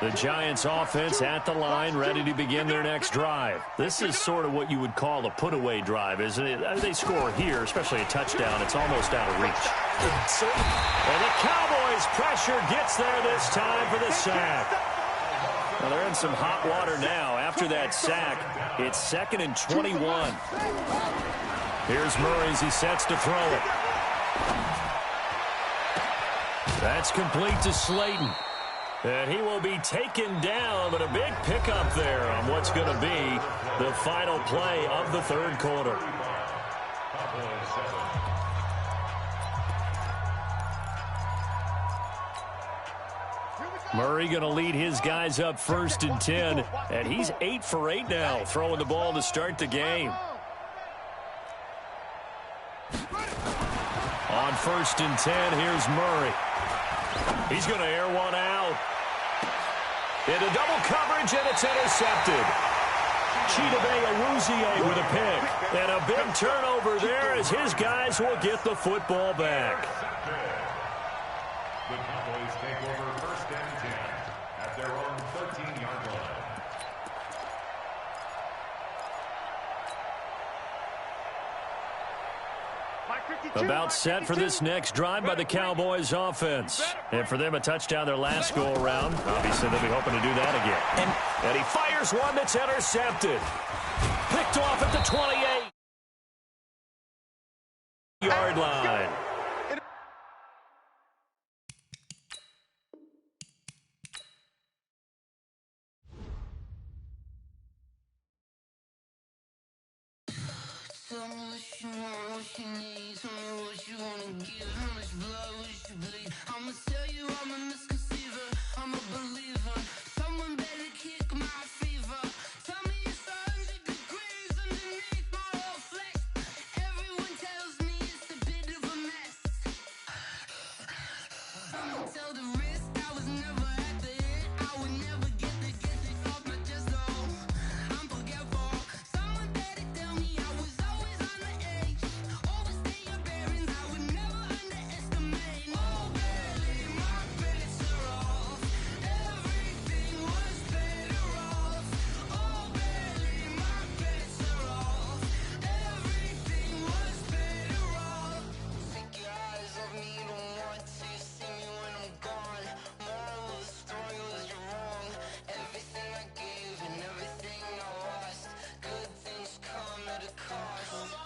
H: The Giants offense at the line, ready to begin their next drive. This is sort of what you would call a put-away drive, isn't it? They score here, especially a touchdown. It's almost out of reach. And the Cowboys' pressure gets there this time for the sack. Well, they're in some hot water now. After that sack, it's 2nd and 21. Here's Murray as he sets to throw it. That's complete to Slayton. And he will be taken down, but a big pickup there on what's going to be the final play of the third quarter. Murray going to lead his guys up 1st and 10, and he's 8 for 8 now, throwing the ball to start the game. On 1st and 10, here's Murray. He's going to air one out. Into double coverage, and it's intercepted. Chidobe Awuzie with a pick. And a big turnover there as his guys will get the football back.
J: The Cowboys take over 1st and 10 at their own 13-yard line.
H: About set for this next drive by the Cowboys offense. And for them, a touchdown their last go-around. Obviously, they'll be hoping to do that again. And he fires one that's intercepted. Picked off at the 28-yard line.
E: Tell me what you want, what you need. Tell me what you wanna give. How much blood would you bleed? I'ma tell you I'm a misconceiver. I'm a believer. Someone better kick my fever. Tell me it's 100 degrees underneath my whole flesh. Everyone tells me it's a bit of a mess. I'ma tell the risk I was never at the end. I would never get the off my chest. Oh, I'm forgetful. Someone better tell me I was always on the edge. Overstay your bearings, I would never underestimate. Oh, barely, my bets are off. Everything was better off. Oh, barely, my bets are off. Everything was better off. Take your eyes off me, don't want to see me when I'm gone. Moral of the story was you're wrong. Everything I gave and everything I lost. Good things come at a cost.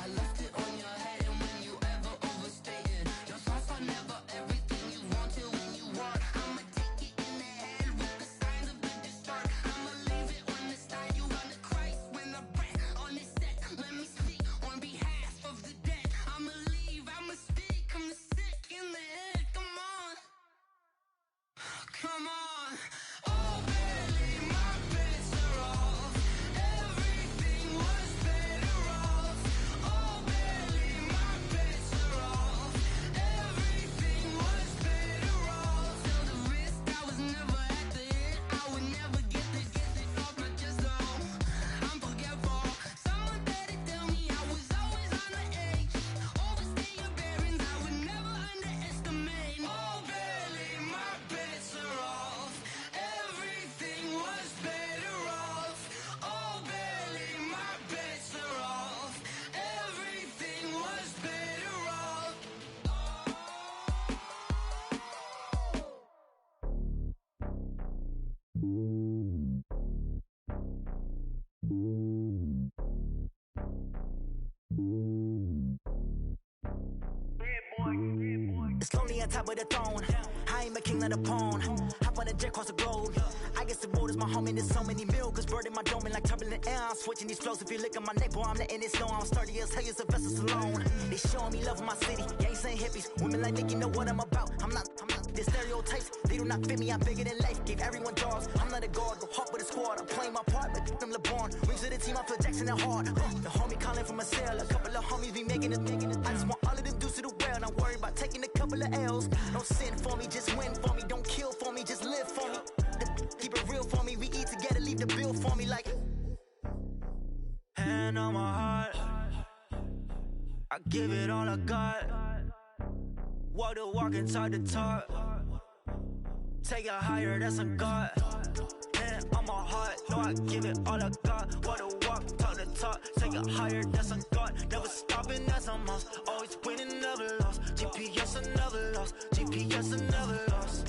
E: I left it on your head, and when you ever overstay it, your thoughts are never everything you want till when you want. I'ma take it in the head with the signs of a distort. I'ma leave it on the side. You run the Christ when I breath on this set. Let me speak on behalf of the dead. I'ma leave, I'ma speak. I'm the sick in the head. Come on, come on. Oh, barely, my bets are off. Everything was better off. Oh, barely, my bets are off. Everything was better off. Till the risk I was never at the end. I would never get this off my chest. Oh, I'm forgetful. Someone better tell me I was always on the edge. Overstay your bearings, I would never underestimate. Oh, barely, my bets are off. Everything was better off. Oh, barely, my bets are off. Everything was better off.
D: It's lonely on top of the throne. I ain't a king, not a pawn. Hop on a jet, cross the globe. I guess the road is my home, and there's so many milks. Bird in my dome, and like turbulent air. I'm switching these flows. If you look at my neck, boy, I'm letting it snow. I'm sturdy as hell, as a vessel alone. They showing me love in my city. Gangs ain't hippies. Women like Nicky know what I'm about. I'm not. The stereotypes, they do not fit me. I'm bigger than life. Gave everyone dogs. I'm not a guard. Go hard with a squad. I'm playing my part, but them LeBron. Rings to the team, I feel Jackson and hard. The homie calling from a cell. A couple of homies be making it. I just want all of them dudes to do well. Not worry about taking a couple of L's. Don't sin for me, just win for me. Don't kill for me, just live for me. Keep it real for me. We eat together, leave the bill for me like. Hand on my heart, I give it all I got. Walk the walk and talk the talk. Take it higher, that's a God. Man, on my heart, know I give it all I got. Wanna walk, talk the talk, take it higher, that's a God. Never stopping, that's a must. Always winning, never lost. GPS, I never lost. GPS, I never lost.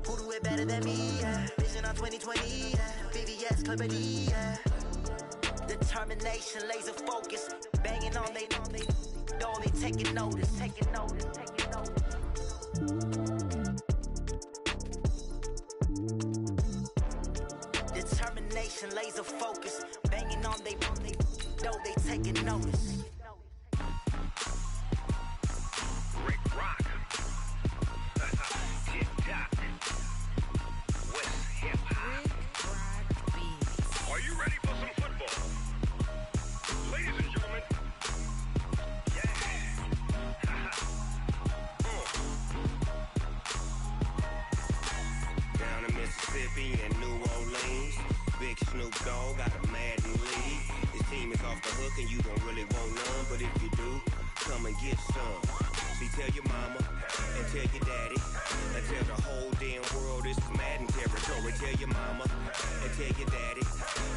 D: Who do it better than me? Yeah. Vision on 2020, yeah. VVS, Clarity, yeah. Determination, laser focus. Banging on they know they taking notice, taking notice, taking notice. Determination, laser focus. Banging on they know they taking notice.
K: Rick Rock. Tip-top. West hip-hop. Are you ready for some football? Ladies and gentlemen. Down in Mississippi and New Orleans, Big Snoop Dogg got a Madden lead. His team is off the hook and you don't really want none, but if you do, come and get some. See, tell your mama and tell your daddy and tell the whole damn world this is Madden territory. Tell your mama and tell your daddy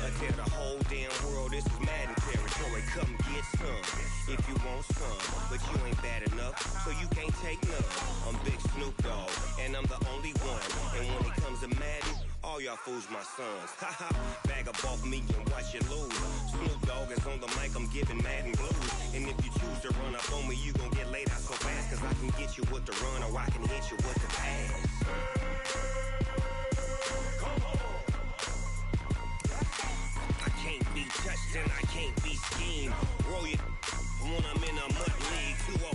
K: and tell the whole damn world this is Madden territory. Come get some if you want some, but you ain't bad enough, so you can't take none. I'm Big Snoop Dogg and I'm the only one, and when it comes to Madden, all y'all fools my sons. Haha, bag up off me and watch you lose. Snoop Dogg is on the mic, I'm giving Madden blues. And if you choose to run up on me, you gon' get laid out so fast, cause I can get you with the run or I can hit you with the pass. Come on. I can't be touched and I can't be schemed. Roll you when I'm in a mud league. 2-0,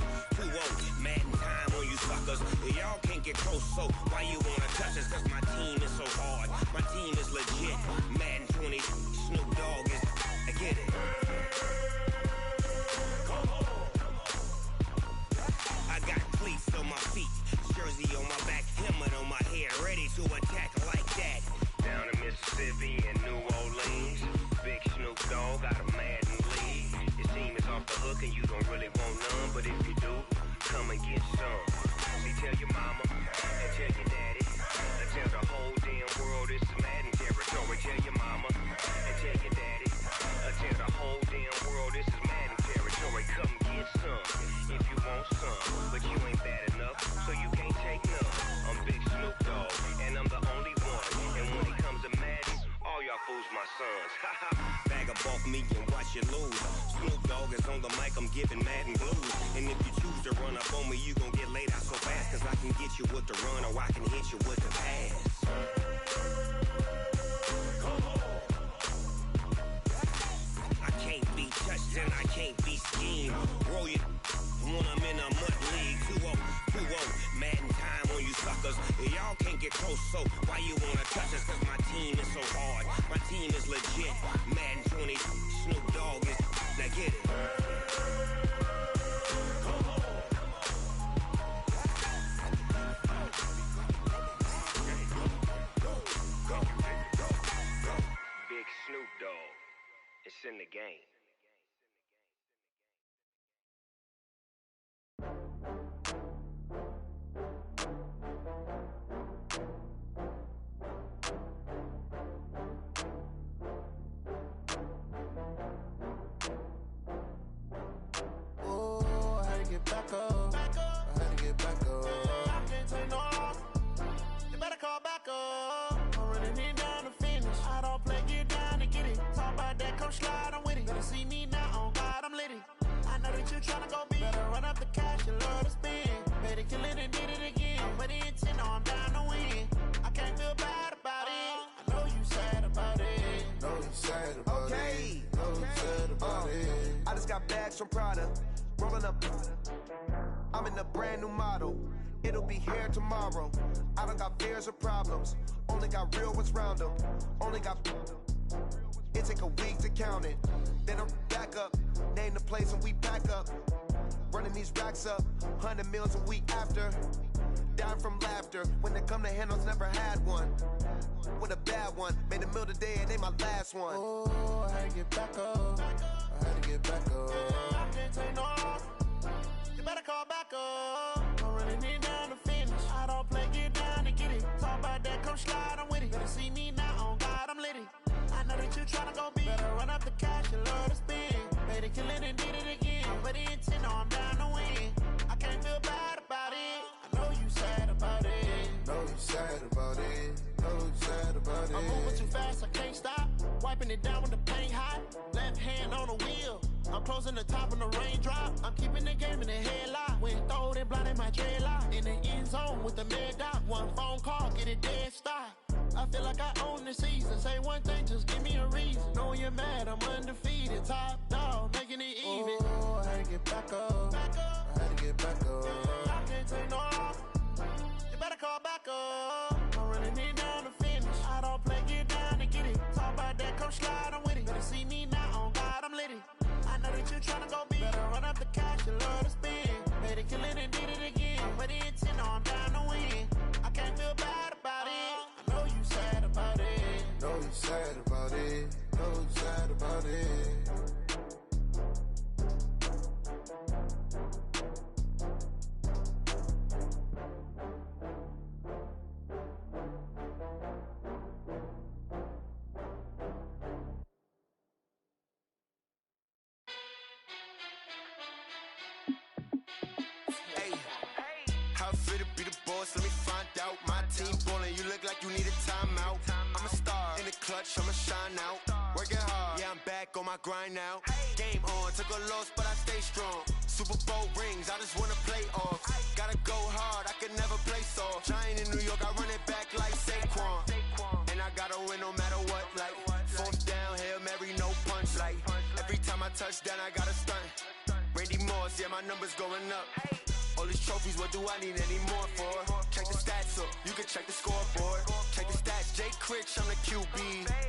K: Madden time on you suckers. Y'all can't get close, so why you wanna touch us? Cause my team is so hard, my team is legit. Madden 20, Snoop Dogg is, I get it. Come on. I got cleats on my feet, jersey on my back, helmet on my head, ready to attack like that. Down in Mississippi and New Orleans, Big Snoop Dogg got a Madden lead. His team is off the hook and you don't really want none, but if you do, come and get some. See, tell your mama and tell your daddy and tell the whole damn world this is Madden territory. Tell your mama and tell your daddy and tell the whole damn world this is Madden territory. Come get some if you want some, but you ain't bad enough, so you can't take none. I'm Big Snoop Dogg and I'm the only one, and when it comes to Madden, all y'all fools my sons. Haha, bag up off me and watch you lose. Snoop Dogg is on the mic, I'm giving Madden blues. And if you choose to run up on me, you gon' get laid out so fast, cause I can get you with the run or I can hit you with the pass. Come on. I can't be touched and I can't be schemed. Roll you when I'm in a mud league. 2-0, Madden time on you suckers. Y'all can't get close, so why you wanna touch us? Cause my team is so hard, my team is legit. Madden 20, Snoop Dogg is, now get it. Come on. Big Snoop Dogg, it's in the game.
G: Back up. I had to get back up. I can't take no loss. You better call back up. I'm running it down to finish. I don't play, get down to get it. Talk about that, come slide, I'm with it. Better see me now, on God, I'm lit it. I know that you tryna go big. Better run up the cash, you love to spend. Better kill it and did it again. I'm with the intent, I'm down to win. I can't feel bad about it. I know you sad about it.
F: Know you sad about it. Know you sad about it. I just got bags from Prada. Rolling up, I'm in a brand new model. It'll be here tomorrow. I don't got fears or problems. Only got real ones round them. Only got. It take a week to count it. Then I'm back up. Name the place and we pack up. Running these racks up. 100 meals a week after. Dying from laughter. When they come to handles, never had one. With a bad one. Made a meal today and they my last one.
G: Oh, I had to get back up. I had to get back up. I can't take no loss. You better call back up. I'm running it down to finish. I don't play, get down to get it. come slide, I'm with it. Better see me now, on God, I'm litty. I know that you tryna go big. Better run up the cash, you love to spend. Made it, kill it, and did it again. I'm put in 10, I'm down to win. I can't feel bad about it. I know you sad about it.
F: Know you sad about it. Know you sad about it.
G: I'm moving too fast, I can't stop. Wiping it down with the paint hot. Left hand on the wheel. I'm closing the top on the raindrop. I'm keeping the game in the headlock. When throwed and blinded my dreadlock. In the end zone with the mad dot. One phone call, get it dead stop. I feel like I own the season. Say one thing, just give me a reason. Knowing you're mad, I'm undefeated. Top dog, making it even.
F: Oh, I had to get back up. I had to get back up.
G: I can't take no off. You better call back up. I'm running it down to finish. I don't play, get down to get it. Talk about that, come slide, I'm with it. Better see me now, on God, I'm litty. I know that you tryna go big. Better run up the cash, you love to spend. Made it, kill it, and did it again. Put in 10, I'm down to win. I can't feel bad about it. I know you sad about it.
F: Know you sad about it. Know you sad about it.
K: How fit to be the boss? Let me find out. My team ballin', you look like you need a timeout. I'm a star in the clutch, I'ma shine out. Working hard, yeah, I'm back on my grind now. Game on, took a loss, but I stay strong. Super Bowl rings, I just wanna play off. Gotta go hard, I could never play soft. Giant in New York, I run it back like Saquon. And I gotta win no matter what, like fourth down, Hail Mary, no punch. Like every time I touch down, I gotta stunt. Randy Moss, yeah, my numbers going up. All these trophies, what do I need any more for? Check the stats up, you can check the scoreboard. Check the stats, Jake Critch, I'm the QB.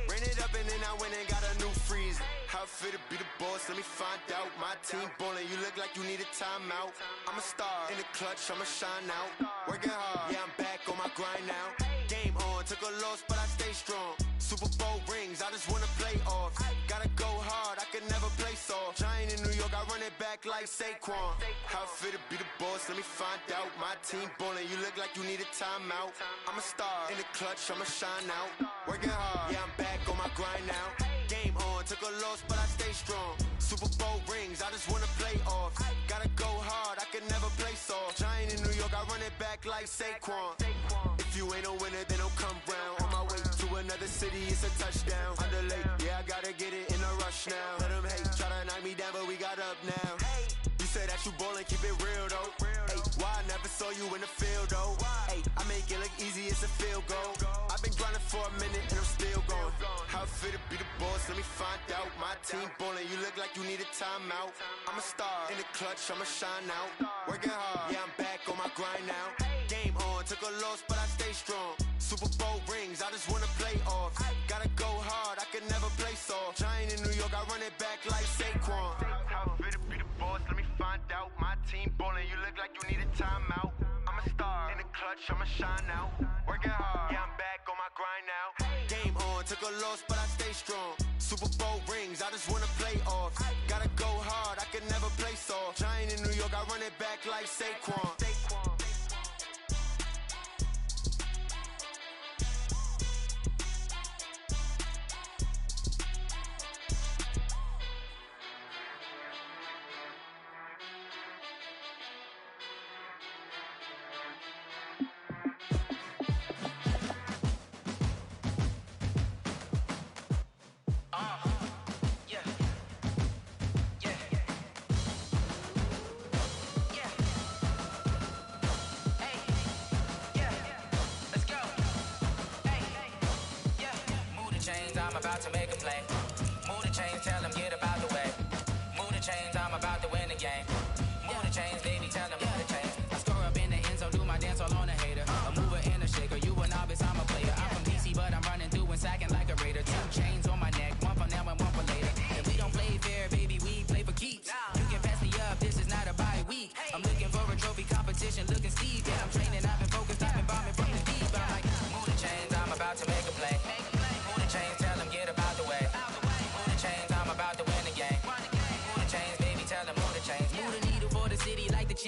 K: Ran it up and then I went and got a new freeze. How fit to be the boss, let me find out. My team ballin', you look like you need a timeout. I'm a star in the clutch, I'ma shine out. Working hard, yeah, I'm back on my grind now. Game on, took a loss, but I stay strong. Super Bowl rings, I just wanna play off. Gotta go hard, I could never play soft. Giant in New York, I run it back like Saquon. How fit to be the boss, let me find out. My team ballin', you look like you need a timeout. I'm a star in the clutch, I'ma shine out. Working hard, yeah, I'm back on my grind now. Game on, took a loss, but I stay strong. Super Bowl rings, I just wanna play off. Gotta go hard, I could never play soft. Giant in New York, I run it back like Saquon. If you ain't a winner, then don't come round. On my way to another city, it's a touchdown. Underlay, yeah, I gotta get it in a rush now. Let them hate, try to knock me down, but we got up now. You say that you ballin', keep it real though. Hey, why I never saw you in the field though? Hey, I make it look easy, it's a field goal. I've been grinding for a minute and I'm still going. How fit to be the boss, let me find out. My team ballin', you look like you need a timeout. I'm a star in the clutch, I'ma shine out. Working hard, yeah, I'm back on my grind now. Game on, took a loss, but I stay strong. Super Bowl rings, I just wanna play off. Gotta go hard, I could never play soft. Giant in New York, I run it back like Saquon. How fit to be the boss, let me find out. My team ballin', you look like you need a timeout. I'm a star in the clutch, I'ma shine out. Working hard, yeah, I'm back on my grind now. Game on, took a loss, but I stay strong. Super Bowl rings, I just wanna play off. Gotta go hard, I could never play soft. Giant in New York, I run it back like Saquon.
L: I'm about to make a play. Move the chains, tell them get about the way. Move the chains, I'm about to win the game. Move the chains, baby, tell them move the chains. I score up in the end zone, do my dance all on a hater. A mover and a shaker, you a novice, I'm a player. I'm from DC, but I'm running through and sacking like a raider. 2 chains on my neck, one for now and one for later. And we don't play fair, baby, we play for keeps. You can pass me up, this is not a bye week. I'm looking for a trophy competition, looking steep. Yeah, I'm training, I've been focused, I've been bombing from the deep. I'm like, move the chains, I'm about to make a play. Move the chains, tell them get about the way.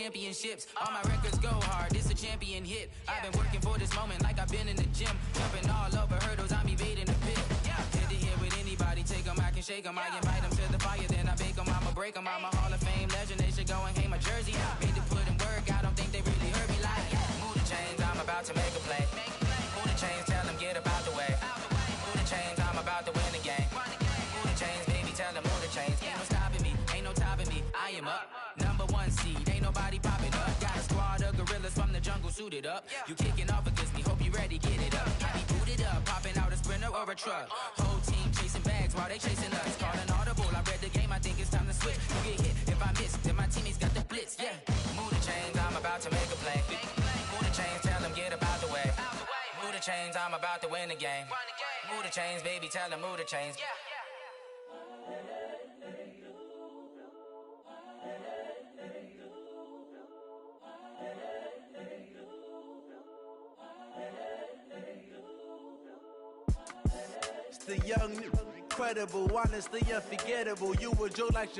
L: championships. All my records go hard, this a champion hit. I've been working for this moment like I've been in the gym. Jumping all over hurdles, I'm evading the pit. Hit to hit with anybody, take them, I can shake them. I invite them to the fire, then I bake them, I'ma break them. I'm a Hall of Fame legend, they should go and hang my jersey. Made to put in work, I don't think they really heard me like. Move the chains, I'm about to make a play. Move the chains, tell them get up out the way. Move the chains, I'm about to win the game. Move the chains, baby, tell them move the chains. Ain't no stopping me, ain't no topping me. I am up, #1 seed, ain't nobody popping up. Got a squad of gorillas from the jungle suited up. You kicking off against me, hope you ready, get it up. I be booted up, popping out a sprinter or a truck. Whole team chasing bags while they chasing us. Calling audible, I read the game, I think it's time to switch. You get hit, if I miss, then my teammates got the blitz, yeah. Move the chains, I'm about to make a play. Move the chains, tell them get up out the way. Move the chains, I'm about to win the game. Move the chains, baby, tell them move the chains.
M: It's the young, incredible, honestly unforgettable. You a joke like